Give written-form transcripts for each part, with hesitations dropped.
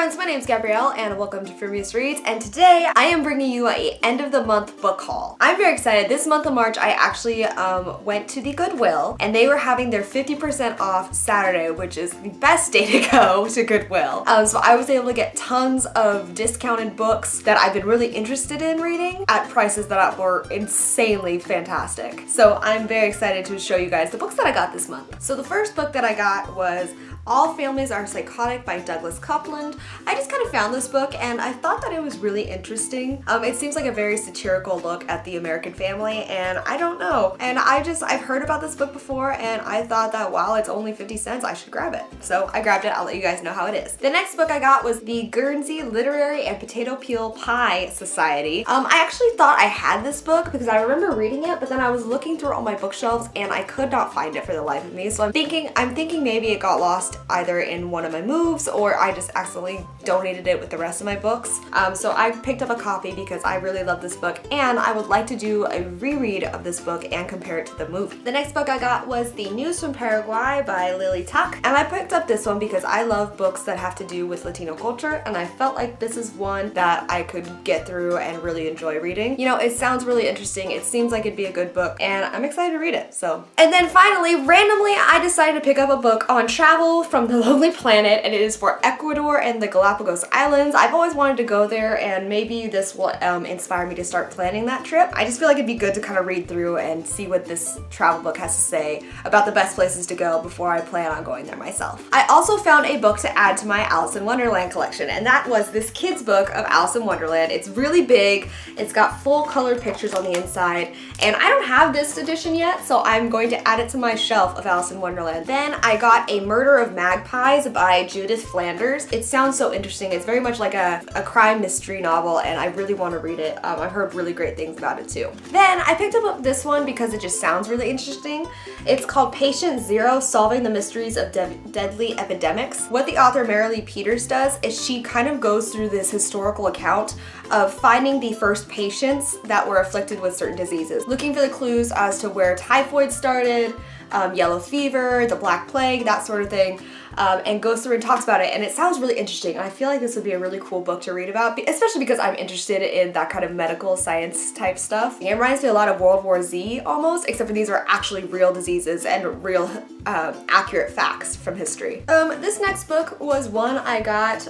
friends, my name's Gabrielle and welcome to FrumiousReads, and today I am bringing you a end of the month book haul. I'm very excited. This month of March I actually went to the Goodwill and they were having their 50% off Saturday, which is the best day to go to Goodwill. So I was able to get tons of discounted books that I've been really interested in reading at prices that were insanely fantastic. So I'm very excited to show you guys the books that I got this month. So the first book that I got was All Families Are Psychotic by Douglas Coupland. I just kind of found this book and I thought that it was really interesting. It seems like a very satirical look at the American family, and I don't know. And I've heard about this book before and I thought that while it's only 50 cents, I should grab it. So I grabbed it. I'll let you guys know how it is. The next book I got was the Guernsey Literary and Potato Peel Pie Society. I actually thought I had this book because I remember reading it, but then I was looking through all my bookshelves and I could not find it for the life of me. So I'm thinking maybe it got lost either in one of my moves or I just accidentally donated it with the rest of my books. So I picked up a copy because I really love this book and I would like to do a reread of this book and compare it to the movie. The next book I got was The News from Paraguay by Lily Tuck, and I picked up this one because I love books that have to do with Latino culture, and I felt like this is one that I could get through and really enjoy reading. You know, it sounds really interesting. It seems like it'd be a good book and I'm excited to read it. And then finally, randomly, I decided to pick up a book on travel from the Lonely Planet, and it is for Ecuador and the Galapagos Islands. I've always wanted to go there and maybe this will inspire me to start planning that trip. I just feel like it'd be good to kind of read through and see what this travel book has to say about the best places to go before I plan on going there myself. I also found a book to add to my Alice in Wonderland collection, and that was this kid's book of Alice in Wonderland. It's really big, it's got full colored pictures on the inside, and I don't have this edition yet, so I'm going to add it to my shelf of Alice in Wonderland. Then I got A Murder of Magpies by Judith Flanders. It sounds so interesting. It's very much like a crime mystery novel and I really want to read it. I've heard really great things about it too. Then I picked up this one because it just sounds really interesting. It's called Patient Zero: Solving the Mysteries of Deadly Epidemics. What the author Marilee Peters does is she kind of goes through this historical account of finding the first patients that were afflicted with certain diseases, looking for the clues as to where typhoid started, yellow fever, the Black Plague, that sort of thing, and goes through and talks about it, and it sounds really interesting, and I feel like this would be a really cool book to read about, especially because I'm interested in that kind of medical science type stuff. It reminds me a lot of World War Z almost, except for these are actually real diseases and real accurate facts from history. This next book was one I got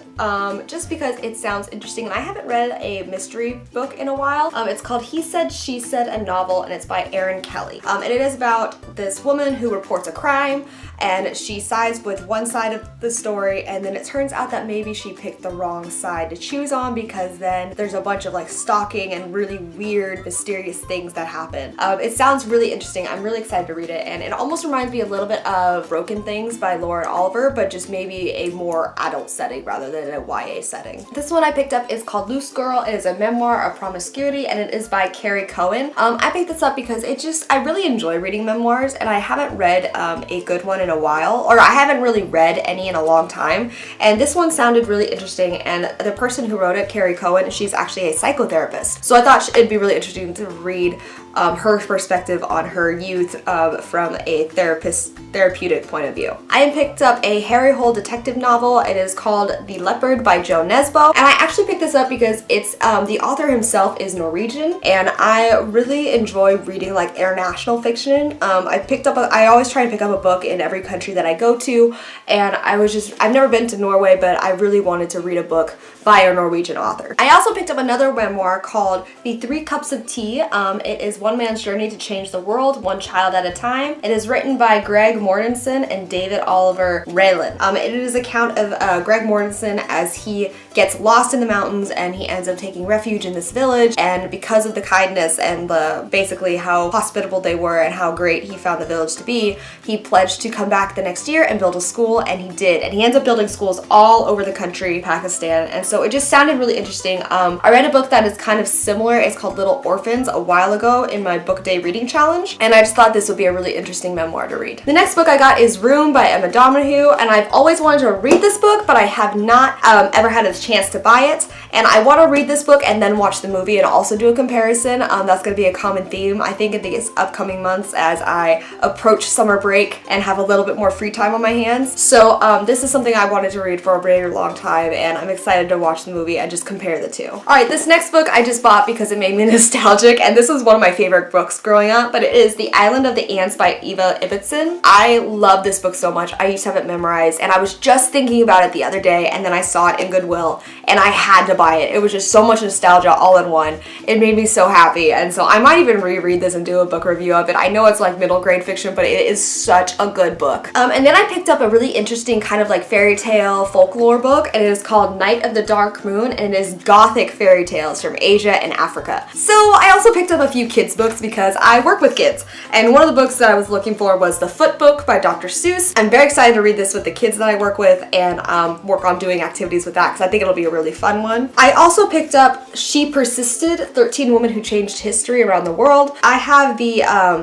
just because it sounds interesting, and I haven't read a mystery book in a while. It's called He Said, She Said, a Novel, and it's by Erin Kelly. And it is about this woman who reports a crime and she sides with one side of the story, and then it turns out that maybe she picked the wrong side to choose on because then there's a bunch of like stalking and really weird, mysterious things that happen. It sounds really interesting. I'm really excited to read it, and it almost reminds me a little bit of Broken Things by Lauren Oliver, but just maybe a more adult setting rather than a YA setting. This one I picked up is called Loose Girl. It is a memoir of promiscuity and it is by Carrie Cohen. I picked this up because I really enjoy reading memoirs, and I haven't read a good one in a while, or I haven't really read any in a long time, and this one sounded really interesting, and the person who wrote it, Carrie Cohen, she's actually a psychotherapist, so I thought it'd be really interesting to read her perspective on her youth from a therapeutic point of view. I picked up a Harry Hole detective novel. It is called The Leopard by Jo Nesbo, and I actually picked this up because it's the author himself is Norwegian, and I really enjoy reading like international fiction. I always try to pick up a book in every country that I go to, and I've never been to Norway, but I really wanted to read a book by a Norwegian author. I also picked up another memoir called The 3 Cups of Tea. It is one man's journey to change the world, one child at a time. It is written by Greg Mortensen and David Oliver Raylan. It is an account of Greg Mortensen as he gets lost in the mountains and he ends up taking refuge in this village, and because of the kindness and basically how hospitable they were and how great he found the village to be, he pledged to come back the next year and build a school, and he did, and he ends up building schools all over the country, Pakistan, and so it just sounded really interesting. I read a book that is kind of similar. It's called Little Orphans a while ago. in my book day reading challenge, and I just thought this would be a really interesting memoir to read. The next book I got is Room by Emma Donoghue, and I've always wanted to read this book, but I have not ever had a chance to buy it, and I want to read this book and then watch the movie and also do a comparison. That's going to be a common theme, I think, in these upcoming months as I approach summer break and have a little bit more free time on my hands. So this is something I wanted to read for a very long time, and I'm excited to watch the movie and just compare the two. Alright, this next book I just bought because it made me nostalgic, and this was one of my favorite books growing up, but it is The Island of the Ants by Ibbotson. I love this book so much. I used to have it memorized, and I was just thinking about it the other day, and then I saw it in Goodwill, and I had to buy it. It was just so much nostalgia all in one. It made me so happy, and so I might even reread this and do a book review of it. I know it's like middle grade fiction, but it is such a good book. And then I picked up a really interesting kind of like fairy tale folklore book, and it is called Night of the Dark Moon, and it is gothic fairy tales from Asia and Africa. So I also picked up a few kids books because I work with kids, and one of the books that I was looking for was The Foot Book by Dr. Seuss. I'm very excited to read this with the kids that I work with and work on doing activities with that because I think it'll be a really fun one. I also picked up She Persisted, 13 Women Who Changed History Around the World. I have the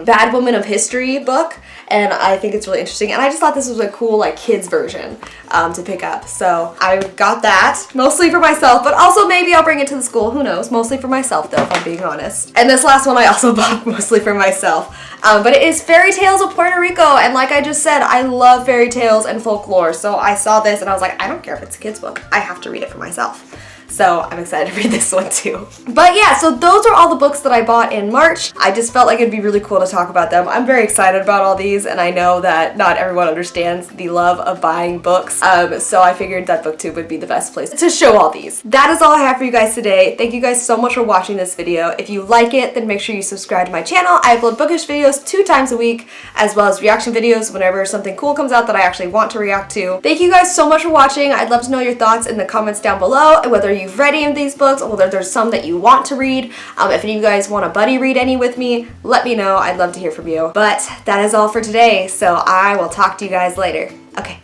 Bad Woman of History book, and I think it's really interesting, and I just thought this was a cool like kids version to pick up. So I got that, mostly for myself, but also maybe I'll bring it to the school, who knows, mostly for myself though, if I'm being honest. And this last one I also bought mostly for myself. But it is Fairy Tales of Puerto Rico, and like I just said, I love fairy tales and folklore, so I saw this and I was like, I don't care if it's a kid's book, I have to read it for myself. So I'm excited to read this one too. But yeah, so those are all the books that I bought in March. I just felt like it'd be really cool to talk about them. I'm very excited about all these, and I know that not everyone understands the love of buying books. So I figured that BookTube would be the best place to show all these. That is all I have for you guys today. Thank you guys so much for watching this video. If you like it, then make sure you subscribe to my channel. I upload bookish videos 2 times a week, as well as reaction videos whenever something cool comes out that I actually want to react to. Thank you guys so much for watching. I'd love to know your thoughts in the comments down below, and whether you've read any of these books, or whether there's some that you want to read. If any of you guys want to buddy read any with me, let me know. I'd love to hear from you. But that is all for today, so I will talk to you guys later. Okay,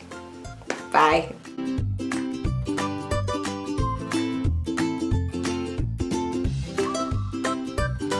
bye.